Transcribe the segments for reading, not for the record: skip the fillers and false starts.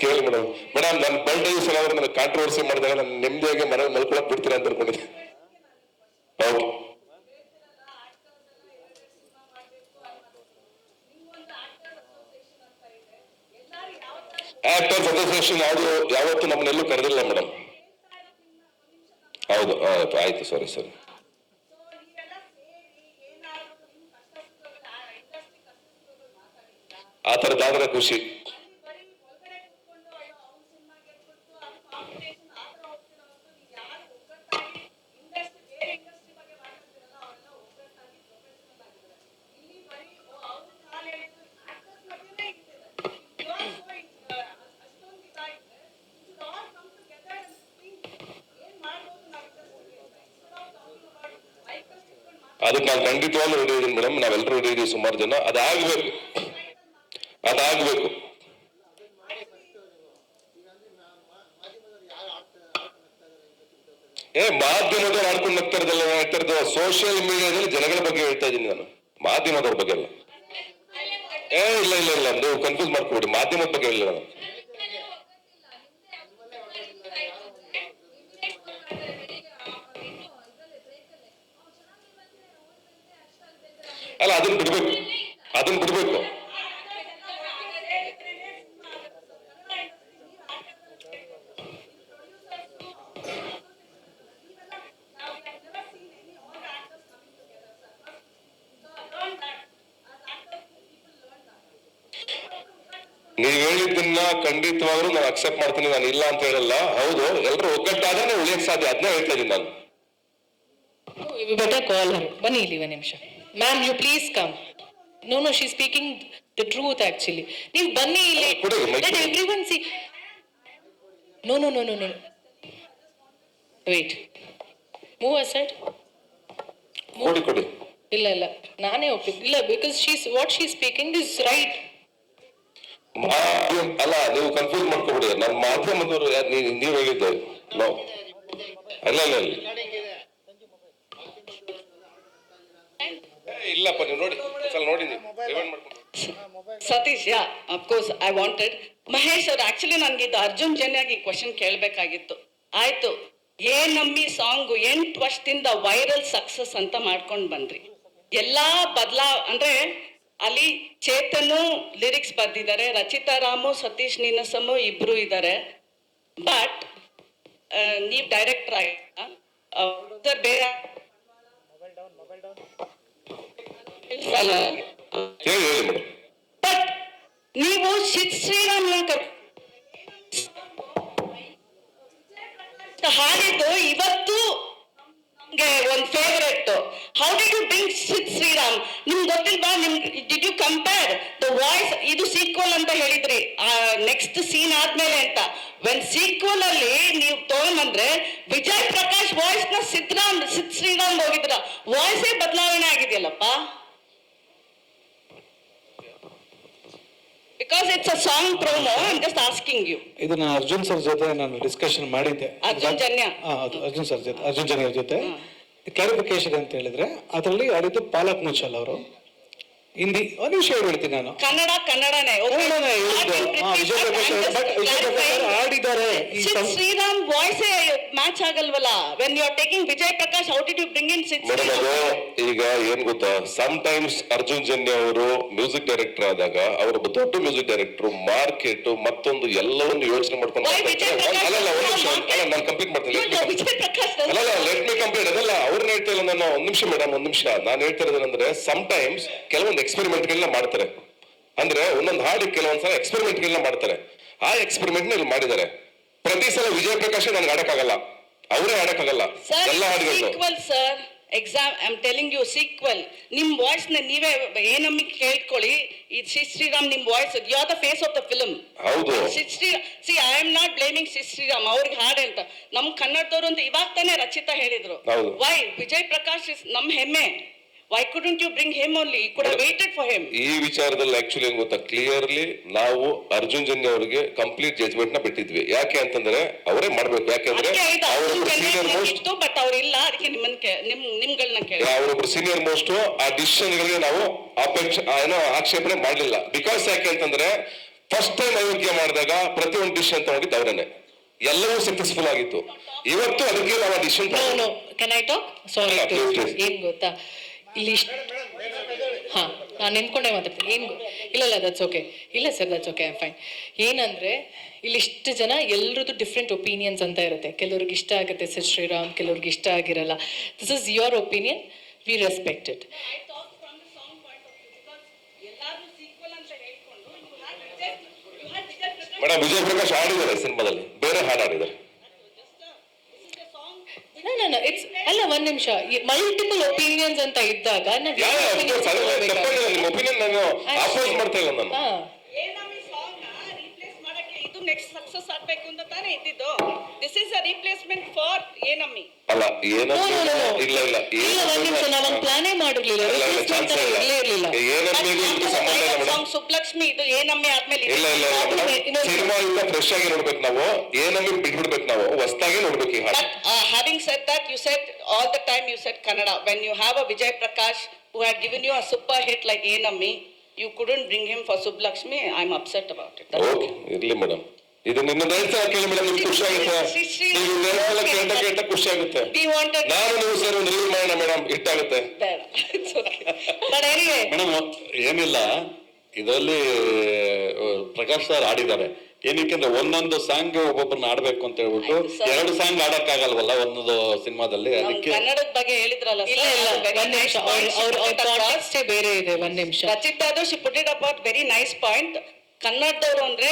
ಕೇಳಿ madam. Madam ನನ್ನ birthday ದಿವಸ ಏನಾದ್ರು ನನಗೆ ಕಾಂಟ್ರವರ್ಸಿ ಮಾಡಿದಾಗ ನಾನು ನೆಮ್ಮದಿಯಾಗಿ ಮನೆ ಮಲ್ಕೊಳಕ್ ಬಿಡ್ತೀರಾ ಅಂತ ಅನ್ಕೊಂಡಿದ್ದೆ. ಹೌದು ಆಕ್ಟರ್ಸ್ ಅಸೋಸಿಯೇಷನ್ ಯಾವತ್ತು ನಮ್ಮನ್ನೆಲ್ಲೂ ಕರೆದಿಲ್ಲ ಮೇಡಮ್. ಹೌದು ಆಯ್ತು ಸರಿ ಸರಿ. ಆ ಥರದ್ದಾದ್ರೆ ಖುಷಿ. ಅದಕ್ಕೆ ನಾನು ಖಂಡಿತವಾಗ್ಲೂ ರೆಡಿ ಇದೀನಿ ಮೇಡಮ್. ನಾವೆಲ್ಲರೂ ರೆಡಿ ಇದೀವಿ, ಸುಮಾರು ಜನ. ಅದಾಗಬೇಕು. ಮಾಧ್ಯಮದವ್ರು ಆಡ್ಕೊಂಡು ನಗ್ತಾ ಇರೋದಲ್ಲ, ಹೇಳ್ತಾ ಇರೋದು ಸೋಷಿಯಲ್ ಮೀಡಿಯಾದಲ್ಲಿ ಜನಗಳ ಬಗ್ಗೆ ಹೇಳ್ತಾ ಇದ್ದೀನಿ ನಾನು, ಮಾಧ್ಯಮದವ್ರ ಬಗ್ಗೆ ಅಲ್ಲ. ಇಲ್ಲ ಇಲ್ಲ ಇಲ್ಲ, ನೀವು ಕನ್ಫ್ಯೂಸ್ ಮಾಡ್ಕೊಬಿಡಿ, ಮಾಧ್ಯಮದ ಬಗ್ಗೆ ಹೇಳಿಲ್ಲ ನಾನು. ಅಲ್ಲ ಅದನ್ನ ಬಿಡ್ಬೇಕು. ನೀವ್ ಹೇಳಿದ್ದನ್ನ ಖಂಡಿತವಾಗ್ಲೂ ನಾನು ಅಕ್ಸೆಪ್ಟ್ ಮಾಡ್ತೀನಿ, ನಾನು ಇಲ್ಲ ಅಂತ ಹೇಳಲ್ಲ. ಹೌದು, ಎಲ್ಲರೂ ಒಗ್ಗಟ್ಟಾದ್ರೆ ಉಳಿಯಕ್ ಸಾಧ್ಯ, ಅದನ್ನೇ ಹೇಳ್ತಾ ಇದ್ದೀನಿ ನಾನು. Better call her. ಬನ್ನಿ ಇಲ್ಲಿ ಒಂದು ನಿಮಿಷ. Ma'am you please come. No she speaking the truth actually. ನೀವು ಬನ್ನಿ ಇಲ್ಲಿ. Let everyone see. No wait, move aside. ಕೊಡಿ. ಇಲ್ಲ ನಾನೇ ಹೋಗ್ತೀನಿ. ಇಲ್ಲ, because what she speaking is right. ಅಲ್ಲ, ನೀವು ಕನ್ಫ್ಯೂಸ್ ಮಾಡ್ಕೊಬಿಡಿ. ನನ್ನ ಮಾಧ್ಯಮದವರು ನೀವು ಹೇಳಿದ್ದೆ. ಅಲ್ಲ ಇಲ್ಲಪ್ಪ, ನೀವು ನೋಡಿ Satish. Yeah of course I wanted. Mahesh ಅವ್ರು ಆಕ್ಚುಲಿ ನನ್ಗೆ ಇದು ಅರ್ಜುನ್ ಜನ್ಯಾಗಿ ಕ್ವಶನ್ ಕೇಳಬೇಕಾಗಿತ್ತು. ಆಯ್ತು, ನಮ್ಮಿ ಸಾಂಗು 8 ವರ್ಷದಿಂದ ವೈರಲ್ ಸಕ್ಸಸ್ ಅಂತ ಮಾಡ್ಕೊಂಡು ಬಂದ್ರಿ. ಎಲ್ಲಾ ಅಂದ್ರೆ ಅಲ್ಲಿ ಚೇತನು ಲಿರಿಕ್ಸ್ ಬರ್ದಿದ್ದಾರೆ, ರಚಿತಾ ರಾಮು, ಸತೀಶ್ ನೀನಸಮು ಇಬ್ರು ಇದ್ದಾರೆ. ಬಟ್ ನೀವ್ ಡೈರೆಕ್ಟರ್ ಬೇರೆ ಬಟ್ ನೀವು ಶ್ರೀರಾಮ್ ಹಾಡಿದ್ದು ಇವತ್ತು ಒಂದು favourite. How did you bring Shriram? ನಿಮ್ಗೆ ಗೊತ್ತಿಲ್ವಾ? Did you compare the voice? ಇದು ಸೀಕ್ವಲ್ ಅಂತ ಹೇಳಿದ್ರಿ, ನೆಕ್ಸ್ಟ್ ಸೀನ್ ಆದ್ಮೇಲೆ ಅಂತ. ವೆನ್ ಸೀಕ್ವಲ್ ಅಲ್ಲಿ ನೀವು ತಗೊಂಡ್ಬಂದ್ರೆ ವಿಜಯ್ ಪ್ರಕಾಶ್ ವಾಯ್ಸ್ ನ ಸಿದ್ ಶ್ರೀರಾಮ್ ಹೋಗಿದ್ರ, ವಾಯ್ಸೇ ಬದಲಾವಣೆ ಆಗಿದೆಯಲ್ಲಪ್ಪ. Because it's a song promo, I'm just asking you. ಇದನ್ನ ಅರ್ಜುನ್ ಸರ್ ಜೊತೆ ನಾನು ಡಿಸ್ಕಷನ್ ಮಾಡಿದ್ದೆ. ಅರ್ಜುನ್ ಜನ್ಯ ಜೊತೆ ಕ್ಲಾರಿಫಿಕೇಶನ್ ಅಂತ ಹೇಳಿದ್ರೆ ಅದರಲ್ಲಿ ಆಡಿದ್ದು ಪಾಲಕ್ ಮುಚ್ಚಲ್ ಅವರು. ಹಿಂದಿ ಒಂದು ವಿಷಯ ಹೇಳ್ತೀನಿ ನಾನು. ಕನ್ನಡನೇ ಆಡಿದ್ದಾರೆ. ಶ್ರೀರಾಮ್ ವಾಯ್ಸ್ ಮ್ಯಾಚ್ ಆಗಲ್ವಲ್ಲ. When you are taking Vijay Prakash, how did you bring in ಈಗ ಏನ್ ಗೊತ್ತಾ, ಸಮ್ ಟೈಮ್ಸ್ ಅರ್ಜುನ್ ಜನ್ಯ ಅವರು ಮ್ಯೂಸಿಕ್ ಡೈರೆಕ್ಟರ್ ಆದಾಗ ಅವರು ದೊಡ್ಡ ಮ್ಯೂಸಿಕ್ ಡೈರೆಕ್ಟರ್, ಮಾರ್ಕೆಟ್ ಮತ್ತೊಂದು ಎಲ್ಲವನ್ನು ಯೋಚನೆ ಮಾಡ್ಕೊಂಡು ನಾನು ಕಂಪ್ಲೀಟ್ ಮಾಡ್ತೀನಿ. ಅಲ್ಲ ಲೆಟ್ ಮಿ ಕಂಪ್ಲೀಟ್. ಅದಲ್ಲ ಅವ್ರನ್ನ ಹೇಳ್ತಾ ಇಲ್ಲ ನಾನು. ಒಂದ್ ನಿಮಿಷ ಮೇಡಮ್, ಒಂದ್ ನಿಮಿಷ. ನಾನು ಹೇಳ್ತಾ ಇರೋದೇನಂದ್ರೆ ಸಮ್ ಟೈಮ್ಸ್ ಕೆಲವೊಂದು ಎಕ್ಸ್ಪೆರಿಮೆಂಟ್ಗಳನ್ನ ಮಾಡ್ತಾರೆ. ಅಂದ್ರೆ ಒಂದೊಂದು ಹಾಡಿಗೆ ಕೆಲವೊಂದ್ಸಲ ಎಕ್ಸ್ಪೆರಿಮೆಂಟ್ಗಳನ್ನ ಮಾಡ್ತಾರೆ. ಆ ಎಕ್ಸ್ಪೆರಿಮೆಂಟ್ ನ ಮಾಡಿದ್ದಾರೆ. ಪ್ರತಿ ಸಲ ವಿಜಯ ಪ್ರಕಾಶ್ ನನಗೆ ಆಡಕ್ಕಾಗಲ್ಲ, ಅವರೇ ಆಡಕ್ಕಾಗಲ್ಲ ಎಲ್ಲ ಹಾಡುಗಳು. Sir exam I am telling you sequel. ನಿಮ್ ವಾಯ್ಸ್ ನ ನೀವೇ ಏನಮ್ಮಿ ಕೇಳ್ಕೊಳ್ಳಿ. ಈ ಶ್ರೀರಾಮ್ ನಿಮ್ voice, you are the face of the film. ಹೌದು. See I am not blaming Sriram, ಅವ್ರಿಗೆ ಹಾಡೆ ಅಂತ. ನಮ್ ಕನ್ನಡದವ್ರು ಅಂತ ಇವಾಗ ತಾನೇ ರಚಿತಾ ಹೇಳಿದ್ರು. ವೈ ವಿಜಯ್ ಪ್ರಕಾಶ್ ಇಸ್ ನಮ್ ಹೆಮ್ಮೆ. Why couldn't you bring him only? You could have waited for him. ಈ ವಿಚಾರದಲ್ಲಿ ಆಕ್ಚುಲಿ ಏನ್ ಗೊತ್ತಾ, ಕ್ಲಿಯರ್ಲಿ ನಾವು ಅರ್ಜುನ್ ಜನ್ಯ ಅವರಿಗೆ ಕಂಪ್ಲೀಟ್ ಜಜ್ಮೆಂಟ್ ನ ಬಿಟ್ಟಿದ್ವಿ. ಯಾಕೆ ಅಂತಂದ್ರೆ ಅವರೇ ಮಾಡ್ಬೇಕು. ಯಾಕೆಂದ್ರೆ ಬಟ್ ಅವ್ರಿಲ್ಲ, ಅದಕ್ಕೆ ನಿಮ್ಗಳನ್ನ ಕೇಳಿ. ಅವರೊಬ್ರು ಸೀನಿಯರ್ ಮೋಸ್ಟ್, ಆ ಡಿಸಿಷನ್ ಗಳಿಗೆ ನಾವು ಆಕ್ಷೇಪಣೆ ಮಾಡ್ಲಿಲ್ಲ. ಬಿಕಾಸ್ ಯಾಕೆ ಅಂತಂದ್ರೆ ಫಸ್ಟ್ ಟೈಮ್ ಅಯೋಗ್ಯ ಮಾಡಿದಾಗ ಪ್ರತಿಯೊಂದು ಡಿಸಿಷನ್ ತಗೊಂಡಿದ್ದು ಅವರೇನೆ, ಎಲ್ಲವೂ ಸಕ್ಸಸ್ಫುಲ್ ಆಗಿತ್ತು. ಇವತ್ತು ಅದಕ್ಕೆ ನಾವು decision no can I talk sorry Yeah, please, please. ಏನ್ ಗೊತ್ತಾ ಇಲ್ಲಿ ಹಾ ನಾನು ನಿಂತ್ಕೊಂಡೆ ಮಾತಾಡ್ತೀನಿ ಇಲ್ಲ ದಟ್ಸ್ ಓಕೆ, ಇಲ್ಲ sir that's okay, I fine. ಏನಂದ್ರೆ ಇಲ್ಲಿ ಇಷ್ಟು ಜನ ಎಲ್ರದ್ದು ಡಿಫ್ರೆಂಟ್ ಒಪಿನಿಯನ್ಸ್ ಅಂತ ಇರುತ್ತೆ. ಕೆಲವ್ರಿಗೆ ಇಷ್ಟ ಆಗುತ್ತೆ ಸರ್ ಶ್ರೀರಾಮ್, ಕೆಲವ್ರಿಗೆ ಇಷ್ಟ ಆಗಿರಲ್ಲ. This is your opinion, we respect it. Madam Vijay Prakash ಹಾಡಿದ್ದಾರೆ ಸಿನಿಮಾದಲ್ಲಿ, ಬೇರೆ ಹಾಡು ಹಾಡಿದ್ದಾರೆ. ಇಟ್ಸ್ ಅಲ್ಲ ಒಂದ್ ನಿಮಿಷ, ಮಲ್ಟಿಪಲ್ ಒಪಿನಿಯನ್ಸ್ ಅಂತ ಇದ್ದಾಗ ನಾವ್ ಯಾವ ನಿಮ್ಮ ಒಪಿನಿಯನ್ ನಾನು ಅಪೋಸ್ ಮಾಡ್ತಾ ಇಲ್ಲ ನಾನು. ಇದು ನೆಕ್ಸ್ಟ್ ಸಕ್ಸಸ್ ಆಗ್ಬೇಕು ಅಂತ ತಾನೇ ಇದ್ದಿದ್ದು. This is a replacement for ಏನಮ್ಮಿ. ಅಲ್ಲ ಏನಂದ್ರೆ ಇಲ್ಲ ಒಂದ್ ನಿಮಿಷ, ನಾವೊಂದು ಪ್ಲಾನೇ ಮಾಡಿರ್ಲಿಲ್ಲ, ಚಾನ್ಸ್ ಇಲ್ಲ. ಇರ್ಲಿಲ್ಲ. ಏನಮ್ಮಿಗೂ ಇದಕ್ಕೂ ಸಂಬಂಧ ಇಲ್ಲ ಮೇಡಮ್. ಸುಬ್ಲಕ್ಷ್ಮಿ ಇದು ಏನಮ್ಮಿ ಆದ್ಮೇಲೆ ಇಲ್ಲ ಸಿನಿಮಾ ಇಂದ ಫ್ರೆಶ್ ಆಗಿ ನೋಡ್ಬೇಕು ನಾವು, ಏನಮ್ಮಿ ಬಿಟ್ಬಿಡ್ಬೇಕು ನಾವು, ಹೊಸದಾಗಿ ನೋಡ್ಬೇಕು ಈ ಹಾಡು. Having said that, you said all the time you said Kannada. When you have a Vijay Prakash who had given you a super hit like Enammi, you couldn't bring him for Sublakshmi. I'm upset about it. Okay ಇರ್ಲಿ madam, ಇದು ನಿನ್ನ ಹೇಳ್ತಾ ಕೇಳಿ madam, ನಿಮ್ಗೆ ಖುಷಿ ಆಗುತ್ತೆ. ನೀವು ಹೇಳ್ತಾ ಕೇಳ್ತಾ ಖುಷಿ ಆಗುತ್ತೆ. ನಾನು ನೀವು ಸೇರಿ ಒಂದು ರಿಲೀಸ್ ಮಾಡೋಣ ಮೇಡಮ್, ಇಟ್ಟಾಗುತ್ತೆ. ಬೇಡ, it's okay. But anyway, madam ಏನಿಲ್ಲ, ಇದರಲ್ಲಿ ಪ್ರಕಾಶ್ ಸರ್ ಆಡಿದ್ದಾರೆ. ಏನಕ್ಕೆ ಒಂದೊಂದು ಸಾಂಗ್ ಒಬ್ಬೊಬ್ಬರನ್ನ ಆಡ್ಬೇಕು ಅಂತ ಹೇಳ್ಬಿಟ್ಟು ಆಯ್ತು sir. 2 ಸಾಂಗ್ ಆಡಕ್ಕಾಗಲ್ವಲ್ಲ ಒಂದೊಂದು ಸಿನಿಮಾದಲ್ಲಿ, ನಾವು ಅದಕ್ಕೆ ಕನ್ನಡದ ಬಗ್ಗೆ ಹೇಳಿದ್ರಲ್ಲ ಇಲ್ಲ ಒಂದ್ ನಿಮಿಷ, ಅವ್ರ ಕಾಂಟೆಕ್ಸ್ಟ್ ಬೇರೆ ಇದೆ. ಒಂದ್ ನಿಮಿಷ, ರಚಿತಾದು she put it about very nice point. ಕನ್ನಡದವ್ರು ಅಂದ್ರೆ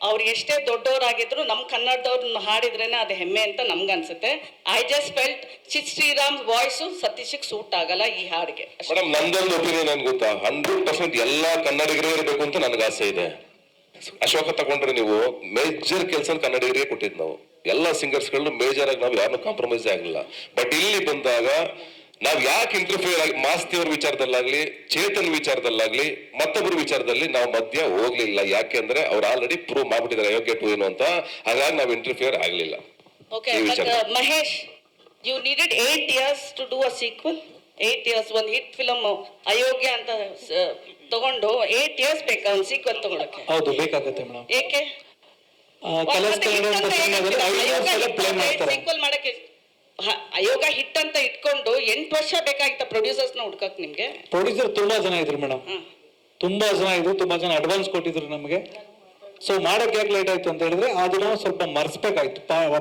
ಅವ್ರು ಎಷ್ಟೇ ದೊಡ್ಡವರಾಗಿದ್ರು ನಮ್ ಕನ್ನಡದವ್ರನ್ನ ಹಾಡಿದ್ರೇನೆ ಅದು ಹೆಮ್ಮೆ ಅಂತ ನಮ್ಗನ್ಸುತ್ತೆ. I just felt Sriram voice ಸತೀಶಿಗೆ ಸೂಟ್ ಆಗಲ್ಲ ಈ ಹಾಡಿಗೆ. ಮೇಡಮ್ ನಂದೊಂದು ಒಪಿನಿಯನ್ ಏನ್ ಗೊತ್ತಾ, 100% ಎಲ್ಲಾ ಕನ್ನಡಿಗರೇ ಇರಬೇಕು ಅಂತ ನನಗೆ ಆಸೆ ಇದೆ. ಅಶೋಕ ತಗೊಂಡ್ರೆ ನೀವು ಮೇಜರ್ ಕೆಲಸ ಕನ್ನಡಿಗರಿಗೆ ಕೊಟ್ಟಿದ್ದು ನಾವು, ಎಲ್ಲಾ ಸಿಂಗರ್ಸ್ ಗಳು ಮೇಜರ್ ಆಗಿ ನಾವು ಯಾರನ್ನೂ ಕಾಂಪ್ರಮೈಸ್ ಆಗಲಿಲ್ಲ. ಬಟ್ ಇಲ್ಲಿ ಬಂದಾಗ ನಾವ್ ಯಾಕೆ ಇಂಟರ್ಫಿಯರ್ ಆಗಿ ಮಾಸ್ತಿಯವ್ರ ವಿಚಾರದಲ್ಲಾಗ್ಲಿ, ಚೇತನ್ ವಿಚಾರದಲ್ಲಾಗ್ಲಿ, ಮತ್ತೊಬ್ಬರ ವಿಚಾರದಲ್ಲಿ ನಾವು ಮಧ್ಯ ಹೋಗ್ಲಿಲ್ಲ. ಯಾಕೆ ಅಂದ್ರೆ ಅವ್ರು ಆಲ್ರೆಡಿ ಪ್ರೂವ್ ಮಾಡ್ಬಿಟ್ಟಿದ್ದಾರೆ ಅಯೋಗ್ಯ ಟು ಏನು ಅಂತ, ಹಾಗಾಗಿ ನಾವು ಇಂಟರ್ಫಿಯರ್ ಆಗ್ಲಿಲ್ಲ. Okay, Mahesh, you needed 8 years to do a sequel. 8 years, ಒಂದು ಹಿಟ್ ಫಿಲಮ್ ಅಯೋಗ್ಯ ಅಂತ ತಗೊಂಡು 8 years ಬೇಕಾ ಒಂದು ಸೀಕ್ವಲ್ ತಗೊಳಕ್ಕೆ? ಹೌದು ಬೇಕಾಗುತ್ತೆ ಮೇಡಮ್. ಏಕೆ ಕಲರ್ಸ್ ಕನ್ನಡ ಅಂತ ಸಿನಿಮಾದಲ್ಲಿ 5 ವರ್ಷ ಪ್ಲೇ ಮಾಡ್ತಾರೆ. ಸೀಕ್ವಲ್ ಮಾಡಕ್ಕೆ ಅಯೋಗ ಹಿಟ್ ಅಂತ ಇಟ್ಕೊಂಡು 8 ವರ್ಷ ಬೇಕಾಗಿತ್ತ ಪ್ರೊಡ್ಯೂಸರ್ಸ್ ನ ಹುಡ್ಕಕ್ ನಿಮ್ಗೆ? ಪ್ರೊಡ್ಯೂಸರ್ ತುಂಬಾ ಜನ ಇದ್ರು ಮೇಡಮ್, ತುಂಬಾ ಜನ ಇದ್ರು, ತುಂಬಾ ಜನ ಅಡ್ವಾನ್ಸ್ ಕೊಟ್ಟಿದ್ರು ನಮಗೆ. ಸೊ ಮಾಡಕ್ಕೆ ಯಾಕೆ ಲೇಟ್ ಆಯ್ತು ಅಂತ ಹೇಳಿದ್ರೆ ಅದನ್ನ ಸ್ವಲ್ಪ ಮರ್ಸ್ಬೇಕಾಯ್ತು.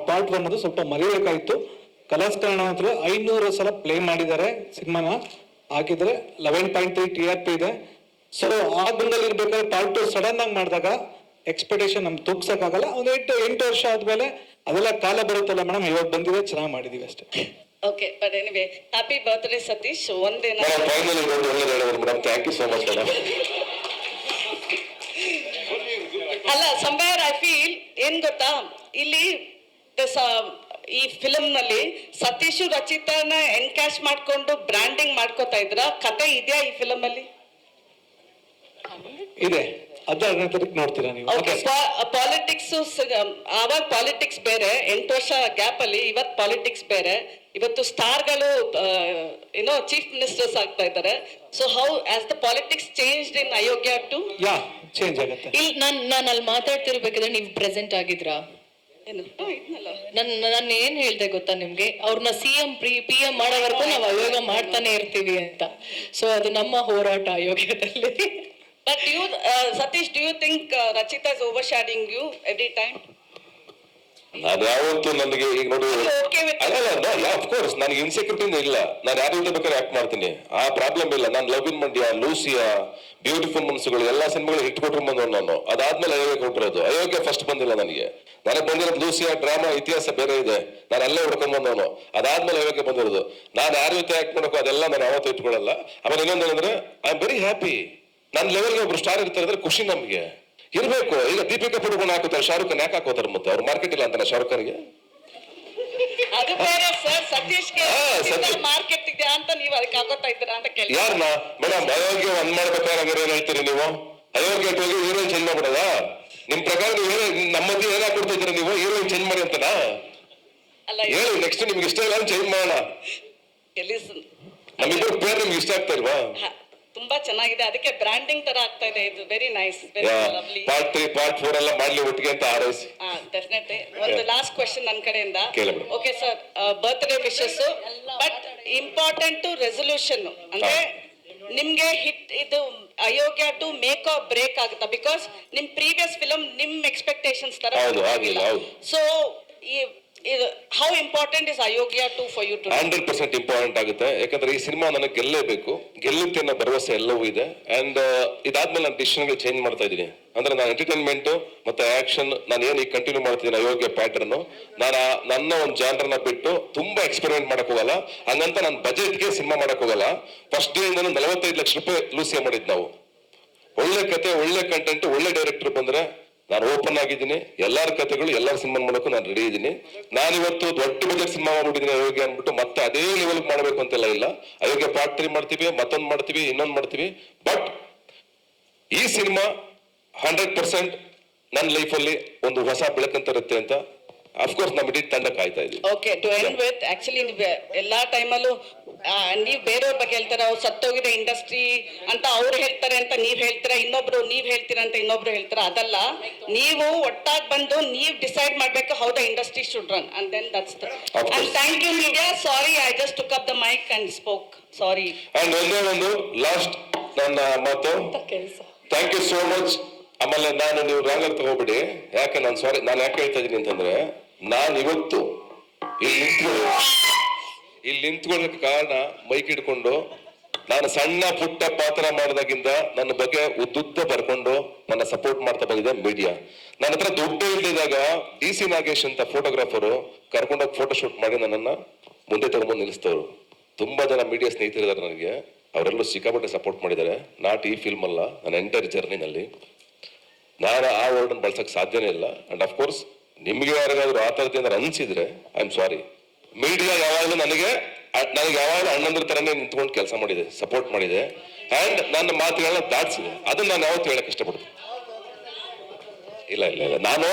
ಪಾರ್ಟ್ 1 ಅದು ಸ್ವಲ್ಪ ಮರಿಬೇಕಾಯ್ತು. ಕಲರ್ಸ್ ಕನ್ನಡ ಅಂತ 500 ಸಲ ಪ್ಲೇ ಮಾಡಿದ್ದಾರೆ ಸಿನಿಮಾನ, ಹಾಕಿದ್ರೆ 11.3 TRP ಇದೆ. ಸೊ ಆ ಗುಂಡಲ್ಲಿ ಇರ್ಬೇಕಾದ್ರೆ ಪಾರ್ಟ್ 2 ಸಡನ್ ಆಗಿ ಮಾಡಿದಾಗ ಎಕ್ಸ್ಪೆಕ್ಟೇಷನ್ ನಮ್ಗೆ ತೂಗ್ಸಕ್ಕಾಗಲ್ಲ. ಒಂದು 8 ವರ್ಷ ಆದ್ಮೇಲೆ ಅದೆಲ್ಲ ಕಾಲ ಬರುತ್ತಲ್ಲ ಮೇಡಮ್, ಇವಾಗ ಬಂದಿದೆ, ಚೆನ್ನಾಗಿ ಮಾಡಿದೀವಿ ಅಷ್ಟೇ. Okay, but anyway happy birthday Satish. ಒಂದೇನ final madam, thank you so much madam. ಅಲ್ಲ, ಸಂವೇರ್ ಐ ಫೀಲ್ ಏನ್ ಗೊತ್ತಾ, ಇಲ್ಲಿ ಈ ಫಿಲಮ್ ನಲ್ಲಿ ಸತೀಶ್ ರಚಿತಾನ ಎನ್ಕ್ಯಾಶ್ ಮಾಡ್ಕೊಂಡು ಬ್ರ್ಯಾಂಡಿಂಗ್ ಮಾಡ್ಕೋತಾ ಇದ್ರ ಕತೆ ಇದೆಯಾ ಈ ಫಿಲಮ್ ಅಲ್ಲಿ? ಇದೆ, ಅದನ್ನ ನೋಡ್ತೀರಾ ನೀವು? ಪಾಲಿಟಿಕ್ಸ್, ಆವಾಗ ಪಾಲಿಟಿಕ್ಸ್ ಬೇರೆ, 8 ವರ್ಷ ಗ್ಯಾಪ್ ಅಲ್ಲಿ ಇವತ್ತು ಪಾಲಿಟಿಕ್ಸ್ ಬೇರೆ. ಇವತ್ತು ಸ್ಟಾರ್ಗಳು ಏನೋ ಚೀಫ್ ಮಿನಿಸ್ಟರ್ಸ್ ಆಗ್ತಾ ಇದ್ದಾರೆ. So how has the politics changed in Ayogya two? Yeah change ಆಗುತ್ತೆ. ಇಲ್ಲಿ ನಾನು ಅಲ್ಲಿ ಮಾತಾಡ್ತಿರ್ಬೇಕಾದ್ರೆ ನೀವು ಪ್ರೆಸೆಂಟ್ ಆಗಿದ್ರಾ? ಏನು ಇದ್ನಲ್ಲ, ನಾನು ಏನ್ ಹೇಳ್ದೆ ಗೊತ್ತಾ ನಿಮ್ಗೆ, ಅವ್ರನ್ನ CM PM ಮಾಡೋವರೆಗೂ ನಾವು ಅಯೋಗ ಮಾಡ್ತಾನೆ ಇರ್ತೀವಿ ಅಂತ. ಸೊ ಅದು ನಮ್ಮ ಹೋರಾಟ ಅಯೋಗ್ಯದಲ್ಲಿ. But Satish, do you think Rachita is overshadowing you every time? ನಾನು ಯಾವತ್ತು ನನಗೆ ಈಗ ನೋಡಿ, Okay with ಅಲ್ಲ ಅಫ್ಕೋರ್ಸ್ ನನಗೆ ಇನ್ಸೆಕ್ಯೂರಿಟಿ ಇಲ್ಲ. ನಾನು ಯಾರು ಜೊತೆ ಬೇಕಾದ್ರೆ ಆಕ್ಟ್ ಮಾಡ್ತೀನಿ, ಆ ಪ್ರಾಬ್ಲಮ್ ಇಲ್ಲ. ನಾನು love in Mandya, Lucia, beautiful Manasugalu ಎಲ್ಲಾ ಸಿನಿಮಾಗಳು ಹಿಟ್ ಕೊಟ್ಟರು ಬಂದವ್ ನಾನು. ಅದಾದ್ಮೇಲೆ ಅಯೋಗ್ಯ ಕೊಟ್ಟಿರೋದು. ಅಯೋಗ್ಯ ಫಸ್ಟ್ ಬಂದಿಲ್ಲ ನನಗೆ ಬಂದಿರೋದು ಲೂಸಿಯಾ ಡ್ರಾಮಾ ಇತಿಹಾಸ ಬೇರೆ ಇದೆ, ನಾನು ಅಲ್ಲೇ ಹುಡ್ಕೊಂಡ್ ಬಂದವನು. ಅದಾದ್ಮೇಲೆ ಅಯೋಗ್ಯ ಬಂದಿರೋದು. ನಾನು ಯಾರ ಜೊತೆ ಆಕ್ಟ್ ಮಾಡಬೇಕು ಅದೆಲ್ಲ ನಾನು ಯಾವತ್ತೂ ಇಟ್ಕೊಳ್ಳಲ್ಲ. ಆಮೇಲೆ ಇನ್ನೊಂದು ಏನಂದ್ರೆ ಐ ಆಮ್ ವೆರಿ ಹ್ಯಾಪಿ. ನನ್ನ ಲೆವೆಲ್ಗೆ ಒಬ್ರು ಸ್ಟಾರ್ ಇರ್ತಾರೆ ಅಂದ್ರೆ ಖುಷಿ ನಮ್ಗೆ ಇರ್ಬೇಕು. ಈಗ ದೀಪಿಕಾ ಪಡುಕೋಣ ಹಾಕೋತಾರೆ, ಶಾರುಖ್ ಖಾನ್ ಯಾಕೆ ಹಾಕೋತಾರೆ? ಮತ್ತೆ ಅವ್ರು ಮಾರ್ಕೆಟ್ ಇಲ್ಲ ಅಂತಾನೆ ಶಾರುಖ್ ಖಾನ್ಗೆ? ಅದು ಬೇರೆ ಸರ್, ಸತೀಶ್ಗೆ ಮಾರ್ಕೆಟ್ ಇದೆ ಅಂತ ನೀವು ಅದಕ್ಕೆ ಹಾಕೋತಾ ಇದ್ದೀರಾ ಅಂತ ಕೇಳಿ. ಯಾರನ್ನ ಮೇಡಮ್ ಅಯೋಗ್ಯ ಒಂದ್ ಮಾಡ್ಬೇಕಾದ್ರೆ ಏನ್ ಹೇಳ್ತೀರಿ ನೀವು? ಅಯೋಗ್ಯ ಹೋಗಿ ಹೀರೋಯಿನ್ ಚೇಂಜ್ ಮಾಡ್ಬಿಡೋದ? ನಿಮ್ ಪ್ರಕಾರ ನೀವು ನಮ್ಮ ಮಧ್ಯೆ ಏನ್ ಹಾಕೊಡ್ತಾ ಇದ್ದೀರಾ ನೀವು? ಹೀರೋಯಿನ್ ಚೇಂಜ್ ಮಾಡಿ ಅಂತನಾ? ಅಲ್ಲ, ಹೇಳಿ ನೆಕ್ಸ್ಟ್ ನಿಮ್ಗೆ ಇಷ್ಟ ಇಲ್ಲ ಚೇಂಜ್ ಮಾಡೋಣ. ಲಿಸನ್, ನಮ್ಮಿಬ್ಬರು ಪೇರ್ ನಿಮ್ಗೆ ಇಷ್ಟ ಆಗ್ತಾ ಇಲ್ವಾ? ತುಂಬಾ ಚೆನ್ನಾಗಿದೆ, ಅದಕ್ಕೆ ಬ್ರ್ಯಾಂಡಿಂಗ್ ತರ ಆಗ್ತಾ ಇದೆ. ಇದು very nice, very lovely. Part 3 part 4 ಎಲ್ಲ ಮಾಡ್ಲಿ ಒಟ್ಟಿಗೆ ಅಂತ ಹಾರೈಸಿ. ಡೆಫಿನೆಟ್ಲಿ. ಒಂದು ಲಾಸ್ಟ್ ಕ್ವೆಶ್ಚನ್ ನನ್ನ ಕಡೆಯಿಂದ. ಕೇಳಿ. Okay sir, birthday wishes, but important resolution ಅಂದ್ರೆ ನಿಮ್ಗೆ ಹಿಟ್ ಇದು Ayogya two make a break ಆಗುತ್ತಾ? ಬಿಕಾಸ್ ನಿಮ್ ಪ್ರೀವಿಯಸ್ ಫಿಲಮ್ ನಿಮ್ ಎಕ್ಸ್ಪೆಕ್ಟೇಷನ್ಸ್ ತರ ಹೌದು, ಆಗಿಲ್ಲ, ಹೌದು. So how important is Ayogya two for you too? 100% important ಆಗುತ್ತೆ. ಯಾಕಂದ್ರೆ ಈ ಸಿನಿಮಾ ನನಗೆ ಗೆಲ್ಲೇಬೇಕು, ಗೆಲ್ಲುತ್ತೆ ಅನ್ನೋ ಭರವಸೆ ಎಲ್ಲವೂ ಇದೆ. ಅಂಡ್ ಇದಾದ್ಮೇಲೆ ನಾನು ಡಿಸಿಷನ್ಗಳು ಚೇಂಜ್ ಮಾಡ್ತಾ ಇದ್ದೀನಿ. ಅಂದ್ರೆ ನಾನು ಎಂಟರ್ಟೈನ್ಮೆಂಟ್ ಮತ್ತೆ ಆಕ್ಷನ್ ನಾನು ಏನು ಈಗ ಕಂಟಿನ್ಯೂ ಮಾಡ್ತಿದ್ದೀನಿ ಅಯೋಗ್ಯ ಪ್ಯಾಟರ್ನ್, ನಾನು ನನ್ನ ಒಂದು ಜಾನರ್ನ ಬಿಟ್ಟು ತುಂಬಾ ಎಕ್ಸ್ಪೆರಿಮೆಂಟ್ ಮಾಡಕ್ ಹೋಗಲ್ಲ. ಹಂಗಂತ ನಾನು ಬಜೆಟ್ಗೆ ಸಿನಿಮಾ ಮಾಡಕ್ ಹೋಗಲ್ಲ. ಫಸ್ಟ್ ಡೇ ಇಂದ 45 ಲಕ್ಷ ರೂಪಾಯಿ ಲೂಸಿಯಾ ಮಾಡಿದ್ ನಾವು. ಒಳ್ಳೆ ಕತೆ, ಒಳ್ಳೆ ಕಂಟೆಂಟ್, ಒಳ್ಳೆ ಡೈರೆಕ್ಟರ್ ಬಂದ್ರೆ ನಾನು ಓಪನ್ ಆಗಿದ್ದೀನಿ. ಎಲ್ಲಾರ ಕತೆಗಳು ಎಲ್ಲಾರ ಸಿನಿಮಾ ಮಾಡೋಕ್ಕೂ ನಾನು ರೆಡಿ ಇದ್ದೀನಿ. ನಾನಿವತ್ತು ದೊಡ್ಡ ಬಜೆಟ್ ಸಿನಿಮಾ ಮಾಡ್ಬಿಟ್ಟಿದ್ದೀನಿ ಅಯೋಗ್ಯ ಅಂದ್ಬಿಟ್ಟು ಮತ್ತೆ ಅದೇ ಲೆವೆಲ್ ಮಾಡಬೇಕು ಅಂತೆಲ್ಲ ಇಲ್ಲ. ಅಯೋಗ್ಯ ಪಾರ್ಟ್ 3 ಮಾಡ್ತೀವಿ, ಮತ್ತೊಂದು ಮಾಡ್ತೀವಿ, ಇನ್ನೊಂದು ಮಾಡ್ತೀವಿ. ಬಟ್ ಈ ಸಿನಿಮಾ 100% ನನ್ನ ಲೈಫಲ್ಲಿ ಒಂದು ಹೊಸ ಬೆಳಕಂತ ಇರುತ್ತೆ ಅಂತ ಅಫ್ಕೋರ್ಸ್ ನಮ್ಮ ಇಡೀ ತಂಡ ಕಾಯ್ತಾ ಇದ್ದೀವಿ. Okay, to end with, actually ಎಲ್ಲಾ ಟೈಮಲ್ಲೂ ನೀವ್ ಬೇರೆಯವ್ರ ಬಗ್ಗೆ ಹೇಳ್ತಾರೆ, ಅವ್ರು ಸತ್ತೋಗಿದೆ ಇಂಡಸ್ಟ್ರಿ ಅಂತ ಅವ್ರು ಹೇಳ್ತಾರೆ ಅಂತ ನೀವ್ ಹೇಳ್ತೀರಾ, ಇನ್ನೊಬ್ರು ನೀವ್ ಹೇಳ್ತೀರಾ ಅಂತ ಇನ್ನೊಬ್ರು ಹೇಳ್ತೀರಾ. ಅದಲ್ಲ, ನೀವು ಒಟ್ಟಾಗಿ ಬಂದು ನೀವ್ ಡಿಸೈಡ್ ಮಾಡ್ಬೇಕು how the industry should run, and then that's the. And thank you media. Sorry, I just took up the mic and spoke. Sorry. And ಒಂದೇ ಒಂದು ಲಾಸ್ಟ್ ನನ್ನ ಮಾತು, ಕೆಲಸ. Thank you so much. ಆಮೇಲೆ ನೀವು ರಾಂಗ್ ತಗೋಬಿಡಿ. ಯಾಕೆ ನಾನು ಸಾರಿ, ನಾನು ಯಾಕೆ ಹೇಳ್ತಾ ಇದ್ದೀನಿ ಅಂತಂದ್ರೆ, ನಾನು ಇವತ್ತು ಇಲ್ಲಿ ನಿಂತ್ಕೊಳ್ಳೋಕೆ ಕಾರಣ ಮೈಕ್ ಹಿಡ್ಕೊಂಡು ನಾನು ಸಣ್ಣ ಪುಟ್ಟ ಪಾತ್ರ ಮಾಡಿದಾಗಿಂದ ನನ್ನ ಬಗ್ಗೆ ಉದ್ದುದ್ದ ಬರ್ಕೊಂಡು ನನ್ನ ಸಪೋರ್ಟ್ ಮಾಡ್ತಾ ಬಂದಿದೆ ಮೀಡಿಯಾ. ನನ್ನ ಹತ್ರ ದುಡ್ಡು ಇಲ್ದಿದಾಗ DC ನಾಗೇಶ್ ಅಂತ ಫೋಟೋಗ್ರಾಫರು ಕರ್ಕೊಂಡೋಗಿ ಫೋಟೋ ಶೂಟ್ ಮಾಡಿ ನನ್ನನ್ನ ಮುಂದೆ ತಗೊಂಡ್ಬಂದು ನಿಲ್ಲಿಸ್ತವ್ರು. ತುಂಬಾ ಜನ ಮೀಡಿಯಾ ಸ್ನೇಹಿತರಿದ್ದಾರೆ ನನಗೆ, ಅವರೆಲ್ಲೂ ಸಿಕ್ಕಾಪಟ್ಟೆ ಸಪೋರ್ಟ್ ಮಾಡಿದ್ದಾರೆ. ನಾಟ್ ಈ ಫಿಲ್ಮ್ ಅಲ್ಲ, ನನ್ನ ಎಂಟೈರ್ ಜರ್ನಿನಲ್ಲಿ ನಾನು ಆ ವರ್ಡನ್ನು ಬಳಸಕ್ ಸಾಧ್ಯನೇ ಇಲ್ಲ. ಅಂಡ್ ಅಫ್ಕೋರ್ಸ್ ನಿಮ್ಗೆ ಯಾರಿಗಾದ್ರೂ ಆ ಥರದಿಂದ ಅನ್ಸಿದ್ರೆ ಐ ಆಮ್ ಸಾರಿ. ಮೀಡಿಯಾ ಯಾವಾಗಲೂ ನನಗೆ ಯಾವಾಗಲೂ ಅಣ್ಣಂದ್ರ ತರನೇ ನಿಂತ್ಕೊಂಡು ಕೆಲಸ ಮಾಡಿದೆ, ಸಪೋರ್ಟ್ ಮಾಡಿದೆ, ಅಂಡ್ ನನ್ನ ಮಾತುಗಳನ್ನ ದಾಟಿಸಿದೆ. ಅದನ್ನ ನಾನು ಯಾವತ್ತೂ ಹೇಳಕ್ ಇಷ್ಟಪಡ್ತೀನಿ. ಇಲ್ಲ ನಾನು